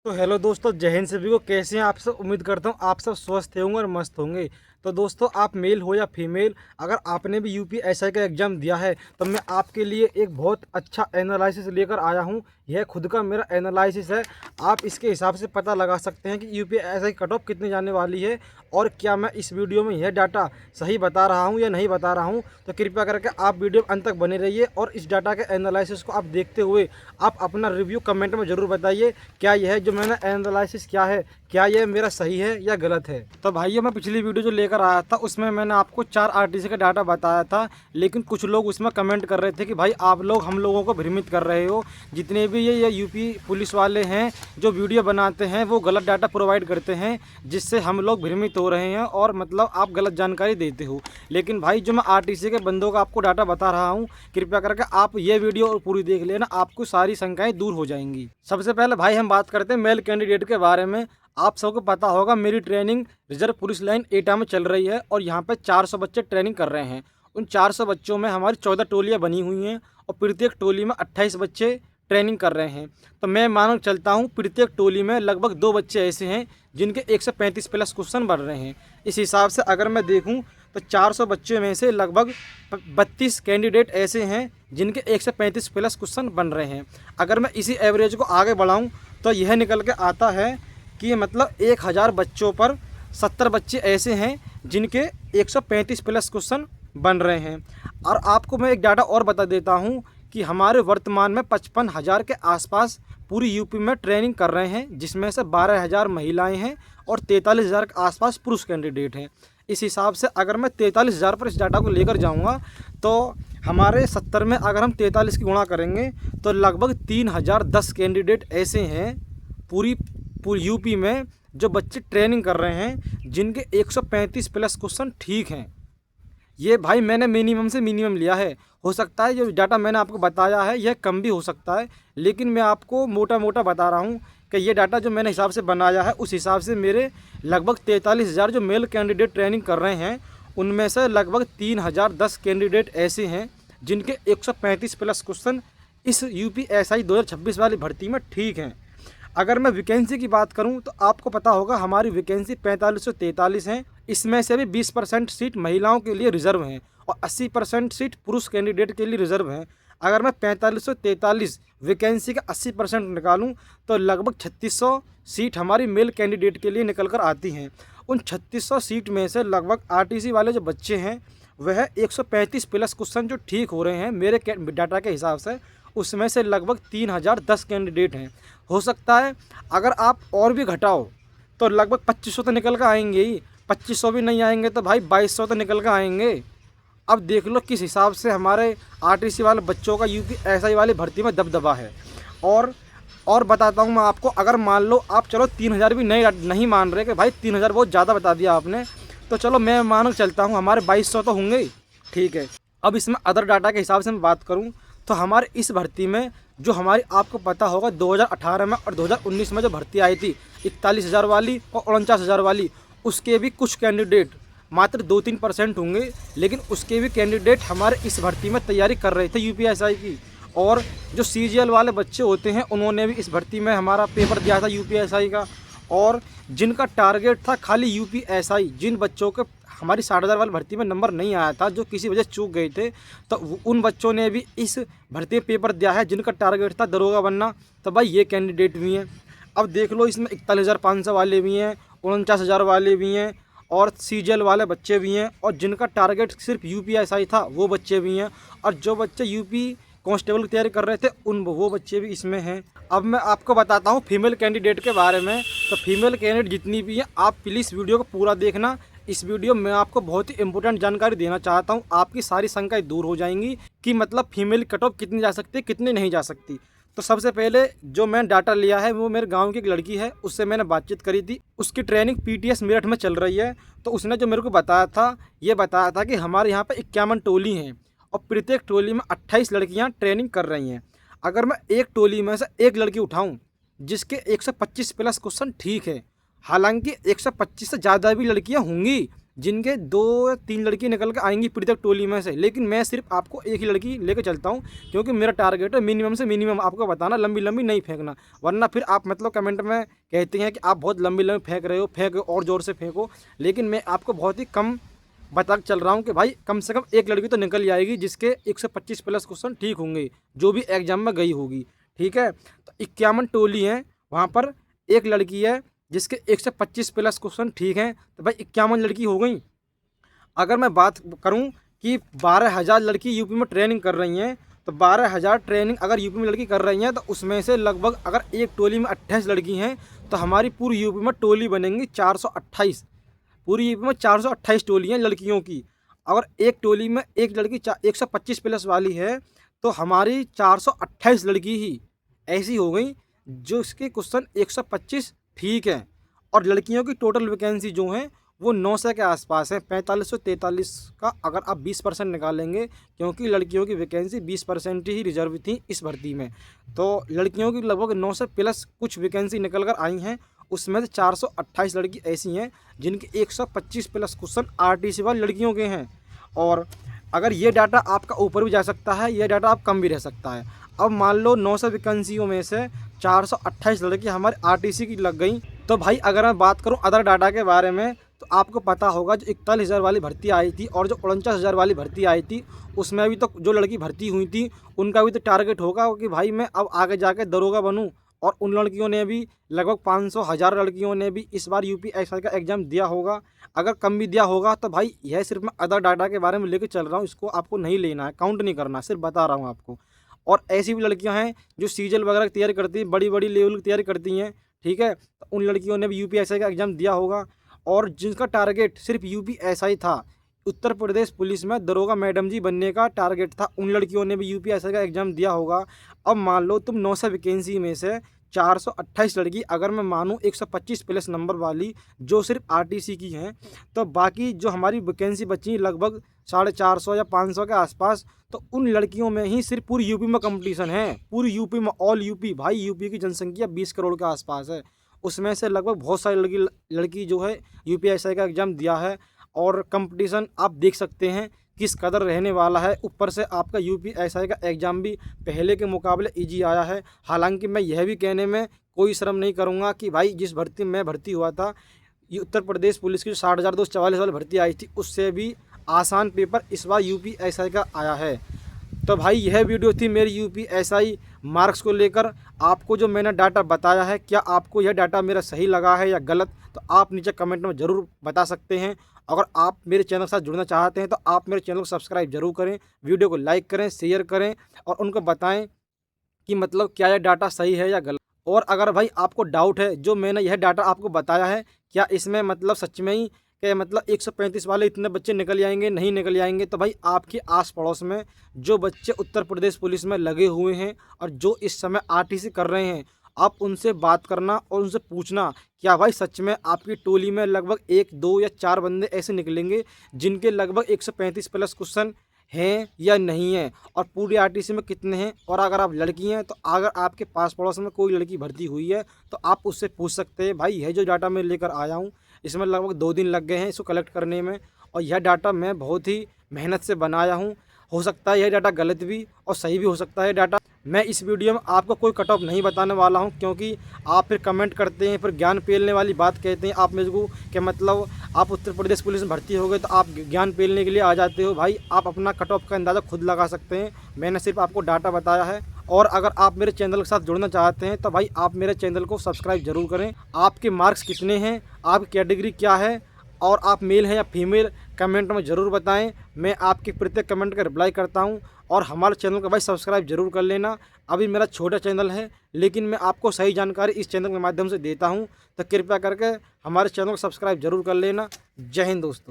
तो हेलो दोस्तों, जय हिंद सभी को। कैसे हैं आप सब? उम्मीद करता हूँ आप सब स्वस्थ होंगे और मस्त होंगे। तो दोस्तों, आप मेल हो या फीमेल, अगर आपने भी यूपीएसआई का एग्ज़ाम दिया है तो मैं आपके लिए एक बहुत अच्छा एनालिसिस लेकर आया हूँ। यह खुद का मेरा एनालिसिस है। आप इसके हिसाब से पता लगा सकते हैं कि यूपीएसआई कट ऑफ कितनी जाने वाली है और क्या मैं इस वीडियो में यह डाटा सही बता रहा हूँ या नहीं बता रहा हूँ। तो कृपया करके आप वीडियो अंत तक बने रहिए और इस डाटा के एनालिसिस को आप देखते हुए आप अपना रिव्यू कमेंट में ज़रूर बताइए। क्या यह जो मैंने एनालिसिस किया है, क्या यह मेरा सही है या गलत है। तो भाइयों, मैं पिछली वीडियो जो लेकर आया था उसमें मैंने आपको 4 आरटीसी का डाटा बताया था, लेकिन कुछ लोग उसमें कमेंट कर रहे थे कि भाई आप लोग हम लोगों को भ्रमित कर रहे हो। जितने भी ये यूपी पुलिस वाले हैं जो वीडियो बनाते हैं वो गलत डाटा प्रोवाइड करते हैं, जिससे हम लोग भ्रमित हो रहे हैं और मतलब आप गलत जानकारी देते हो। लेकिन भाई, जो मैं आरटीसी के बंदों का आपको डाटा बता रहा हूँ, कृपया करके आप ये वीडियो पूरी देख लेना, आपको सारी शंकाएं दूर हो जाएंगी। सबसे पहले भाई हम बात करते हैं मेल कैंडिडेट के बारे में। आप सबको पता होगा मेरी ट्रेनिंग रिजर्व पुलिस लाइन एटा में चल रही है और यहाँ पे 400 बच्चे ट्रेनिंग कर रहे हैं। उन 400 बच्चों में हमारी 14 टोलियाँ बनी हुई हैं और प्रत्येक टोली में 28 बच्चे ट्रेनिंग कर रहे हैं। तो मैं मान चलता हूँ प्रत्येक टोली में लगभग 2 बच्चे ऐसे हैं जिनके 135 प्लस क्वेश्चन बन रहे हैं। इस हिसाब से अगर मैं देखूँ तो 400 बच्चों में से लगभग 32 कैंडिडेट ऐसे हैं जिनके 135 प्लस क्वेश्चन बन रहे हैं। अगर मैं इसी एवरेज को आगे बढ़ाऊँ तो यह निकल के आता है कि मतलब 1000 बच्चों पर 70 बच्चे ऐसे हैं जिनके 135 प्लस क्वेश्चन बन रहे हैं। और आपको मैं एक डाटा और बता देता हूं कि हमारे वर्तमान में 55,000 के आसपास पूरी यूपी में ट्रेनिंग कर रहे हैं, जिसमें से 12,000 महिलाएं हैं और 43,000 के आसपास पुरुष कैंडिडेट हैं। इस हिसाब से अगर मैं 43,000 पर इस डाटा को लेकर जाऊंगा तो हमारे 70 में अगर हम 43 की गुणा करेंगे तो लगभग 3,010 कैंडिडेट ऐसे हैं पूरी यूपी में जो बच्चे ट्रेनिंग कर रहे हैं जिनके 135 प्लस क्वेश्चन ठीक हैं। ये भाई मैंने मिनिमम से मिनिमम लिया है। हो सकता है जो डाटा मैंने आपको बताया है यह कम भी हो सकता है, लेकिन मैं आपको मोटा मोटा बता रहा हूँ कि ये डाटा जो मैंने हिसाब से बनाया है उस हिसाब से मेरे लगभग 43,000 जो मेल कैंडिडेट ट्रेनिंग कर रहे हैं उनमें से लगभग 3,010 कैंडिडेट ऐसे हैं जिनके 135 प्लस क्वेश्चन इस यूपीएसआई 2026 वाली भर्ती में ठीक हैं। अगर मैं वैकेंसी की बात करूं तो आपको पता होगा हमारी वैकेंसी 4543 हैं। इसमें से भी 20% सीट महिलाओं के लिए रिजर्व हैं और 80% सीट पुरुष कैंडिडेट के लिए रिजर्व हैं। अगर मैं 4543 वैकेंसी का 80% निकालूं तो लगभग 3600 सीट हमारी मेल कैंडिडेट के लिए निकल कर आती हैं। उन 3600 सीट में से लगभग आरटीसी वाले जो बच्चे हैं वह 135 प्लस क्वेश्चन जो ठीक हो रहे हैं मेरे डाटा के हिसाब से, उसमें से लगभग 3,010 कैंडिडेट हैं। हो सकता है अगर आप और भी घटाओ तो लगभग 2500 तो निकल कर आएंगे ही। 2500 भी नहीं आएंगे तो भाई 2200 तो निकल कर आएंगे। अब देख लो किस हिसाब से हमारे आरटीसी वाले बच्चों का यूपीएसआई वाली भर्ती में दबदबा है। और बताता हूँ मैं आपको, अगर मान लो आप चलो 3,000 भी नहीं मान रहे कि भाई 3,000 बहुत ज़्यादा बता दिया आपने, तो चलो मैं मान चलता हूँ हमारे 2200 तो होंगे ही, ठीक है। अब इसमें अदर डाटा के हिसाब से मैं बात करूँ तो हमारे इस भर्ती में जो हमारी आपको पता होगा 2018 में और 2019 में जो भर्ती आई थी 41,000 वाली और 49,000 वाली, उसके भी कुछ कैंडिडेट मात्र 2-3% होंगे, लेकिन उसके भी कैंडिडेट हमारे इस भर्ती में तैयारी कर रहे थे यूपीएसआई की। और जो सीजीएल वाले बच्चे होते हैं उन्होंने भी इस भर्ती में हमारा पेपर दिया था यूपीएसआई का, और जिनका टारगेट था खाली यूपीएसआई, जिन बच्चों के हमारी 60,000 वाली भर्ती में नंबर नहीं आया था, जो किसी वजह चूक गए थे, तो उन बच्चों ने भी इस भर्ती में पेपर दिया है जिनका टारगेट था दरोगा बनना। तो भाई ये कैंडिडेट भी हैं। अब देख लो इसमें 41,500 वाले भी हैं, 49,000 वाले भी हैं और सीजीएल वाले बच्चे भी हैं, और जिनका टारगेट सिर्फ यूपीएसआई था वो बच्चे भी हैं, और जो बच्चे यूपी कांस्टेबल की तैयारी कर रहे थे वो बच्चे भी इसमें हैं। अब मैं आपको बताता हूँ फीमेल कैंडिडेट के बारे में। तो फीमेल कैंडिडेट जितनी भी हैं आप प्लीज़ वीडियो को पूरा देखना। इस वीडियो में आपको बहुत ही इंपॉर्टेंट जानकारी देना चाहता हूँ, आपकी सारी शंकाएं दूर हो जाएंगी कि मतलब फीमेल कट ऑफ कितनी जा सकती है कितनी नहीं जा सकती। तो सबसे पहले जो मैंने डाटा लिया है वो मेरे गांव की एक लड़की है, उससे मैंने बातचीत करी थी। उसकी ट्रेनिंग पीटीएस मेरठ में चल रही है। तो उसने जो मेरे को बताया था, ये बताया था कि हमारे यहाँ पर 51 टोली हैं और प्रत्येक टोली में 28 लड़कियाँ ट्रेनिंग कर रही हैं। अगर मैं एक टोली में से एक लड़की उठाऊँ जिसके 125 प्लस क्वेश्चन ठीक है, हालांकि 125 से ज़्यादा भी लड़कियां होंगी, जिनके 2 या 3 लड़की निकल के आएंगी पृथक टोली में से, लेकिन मैं सिर्फ आपको एक ही लड़की लेकर चलता हूँ, क्योंकि मेरा टारगेट है मिनिमम से मिनिमम आपको बताना, लंबी लंबी नहीं फेंकना, वरना फिर आप मतलब कमेंट में कहते हैं कि आप बहुत लंबी लंबी फेंक रहे हो, फेंको और ज़ोर से फेंको। लेकिन मैं आपको बहुत ही कम बता चल रहा हूँ कि भाई कम से कम एक लड़की तो निकल जाएगी जिसके 125 प्लस क्वेश्चन ठीक होंगे, जो भी एग्जाम में गई होगी। ठीक है, तो 51 टोली हैं, वहाँ पर एक लड़की है जिसके 125 प्लस क्वेश्चन ठीक हैं, तो भाई 51 लड़की हो गई। अगर मैं बात करूं कि 12,000 लड़की यूपी में ट्रेनिंग कर रही हैं, तो 12,000 ट्रेनिंग अगर यूपी में लड़की कर रही हैं, तो उसमें से लगभग अगर एक टोली में 28 लड़की हैं, तो हमारी पूरी यूपी में टोली बनेंगी 428। पूरी यूपी में 428 टोली हैं लड़कियों की। अगर एक टोली में एक लड़की 125 प्लस वाली है, तो हमारी 428 लड़की ही ऐसी हो गई जो इसके क्वेश्चन 125 ठीक है। और लड़कियों की टोटल वैकेंसी जो है वो 900 के आसपास है, 4543 का अगर आप 20% निकालेंगे, क्योंकि लड़कियों की वैकेंसी 20% ही रिजर्व थी इस भर्ती में। तो लड़कियों की लगभग 900 प्लस कुछ वैकेंसी निकल कर आई हैं, उसमें से 428 लड़की ऐसी हैं जिनके 125 प्लस क्वेश्चन आरटीसी वाली लड़कियों के हैं। और अगर ये डाटा आपका ऊपर भी जा सकता है, ये डाटा आप कम भी रह सकता है। अब मान लो 900 वैकेंसियों में से 428 लड़की हमारे आरटीसी की लग गई, तो भाई अगर मैं बात करूं अदर डाटा के बारे में, तो आपको पता होगा जो 41,000 वाली भर्ती आई थी और जो 49,000 वाली भर्ती आई थी, उसमें भी तो जो लड़की भर्ती हुई थी उनका भी तो टारगेट होगा कि भाई मैं अब आगे जाके दरोगा बनूं। और उन लड़कियों ने भी लगभग 500,000 लड़कियों ने भी इस बार यूपीएससी का एग्ज़ाम दिया होगा। अगर कम भी दिया होगा तो भाई यह सिर्फ मैं अदर डाटा के बारे में लेकर चल रहा हूँ, इसको आपको नहीं लेना है, काउंट नहीं करना, सिर्फ बता रहा हूँ आपको। और ऐसी भी लड़कियां हैं जो सीजल वगैरह की तैयारी करती हैं, बड़ी बड़ी लेवल की तैयारी करती हैं। ठीक है, तो उन लड़कियों ने भी यूपीएससी का एग्ज़ाम दिया होगा, और जिनका टारगेट सिर्फ यूपीएससी था, उत्तर प्रदेश पुलिस में दरोगा मैडम जी बनने का टारगेट था, उन लड़कियों ने भी यूपीएससी का एग्ज़ाम दिया होगा। अब मान लो तुम 900 वैकेंसी में से 428 लड़की अगर मैं मानूँ 125 प्लस नंबर वाली जो सिर्फ आरटीसी की हैं, तो बाकी जो हमारी वैकेंसी बची लगभग 450 या 500 के आसपास, तो उन लड़कियों में ही सिर्फ पूरी यूपी में कंपटीशन है, पूरी यूपी में, ऑल यूपी। भाई यूपी की जनसंख्या 20 करोड़ के आसपास है, उसमें से लगभग बहुत सारी लड़की जो है यूपीएससी का एग्ज़ाम दिया है। और कंपटीशन आप देख सकते हैं किस कदर रहने वाला है। ऊपर से आपका यूपीएससी का एग्ज़ाम भी पहले के मुकाबले इजी आया है। हालांकि मैं यह भी कहने में कोई शर्म नहीं करूंगा कि भाई जिस भर्ती में भर्ती हुआ था, ये उत्तर प्रदेश पुलिस की जो 60,244 वाली भर्ती आई थी, उससे भी आसान पेपर इस बार यूपीएससी का आया है। तो भाई यह वीडियो थी मेरी यूपीएससी मार्क्स को लेकर। आपको जो मैंने डाटा बताया है, क्या आपको यह डाटा मेरा सही लगा है या गलत, तो आप नीचे कमेंट में ज़रूर बता सकते हैं। अगर आप मेरे चैनल के साथ जुड़ना चाहते हैं तो आप मेरे चैनल को सब्सक्राइब जरूर करें, वीडियो को लाइक करें, शेयर करें, और उनको बताएं कि मतलब क्या यह डाटा सही है या गलत। और अगर भाई आपको डाउट है जो मैंने यह डाटा आपको बताया है, क्या इसमें मतलब सच में ही कि मतलब 135 वाले इतने बच्चे निकल जाएंगे, नहीं निकल जाएंगे, तो भाई आपके आस पड़ोस में जो बच्चे उत्तर प्रदेश पुलिस में लगे हुए हैं और जो इस समय आरटीसी कर रहे हैं, आप उनसे बात करना और उनसे पूछना क्या भाई सच में आपकी टोली में लगभग 1, 2 या 4 बंदे ऐसे निकलेंगे जिनके लगभग 135 प्लस क्वेश्चन हैं या नहीं हैं, और पूरी आरटीसी में कितने हैं। और अगर आप लड़की हैं तो अगर आपके पास पड़ोस में कोई लड़की भर्ती हुई है तो आप उससे पूछ सकते हैं। भाई यह जो डाटा मैं लेकर आया हूँ, इसमें लगभग 2 दिन लग गए हैं इसको कलेक्ट करने में, और यह डाटा मैं बहुत ही मेहनत से बनाया हूँ। हो सकता है यह डाटा गलत भी और सही भी हो सकता है डाटा। मैं इस वीडियो में आपको कोई कट ऑफ नहीं बताने वाला हूं, क्योंकि आप फिर कमेंट करते हैं, फिर ज्ञान पेलने वाली बात कहते हैं आप मेरे को कि मतलब आप उत्तर प्रदेश पुलिस में भर्ती हो गए तो आप ज्ञान पेलने के लिए आ जाते हो। भाई आप अपना कट ऑफ का अंदाज़ा खुद लगा सकते हैं, मैंने सिर्फ आपको डाटा बताया है। और अगर आप मेरे चैनल के साथ जुड़ना चाहते हैं तो भाई आप मेरे चैनल को सब्सक्राइब जरूर करें। आपके मार्क्स कितने हैं, आपकी कैटेगरी क्या है, और आप मेल हैं या फीमेल, कमेंट में ज़रूर बताएं। मैं आपके प्रत्येक कमेंट का रिप्लाई करता हूं। और हमारे चैनल को भाई सब्सक्राइब जरूर कर लेना। अभी मेरा छोटा चैनल है, लेकिन मैं आपको सही जानकारी इस चैनल के माध्यम से देता हूं, तो कृपया करके हमारे चैनल को सब्सक्राइब जरूर कर लेना। जय हिंद दोस्तों।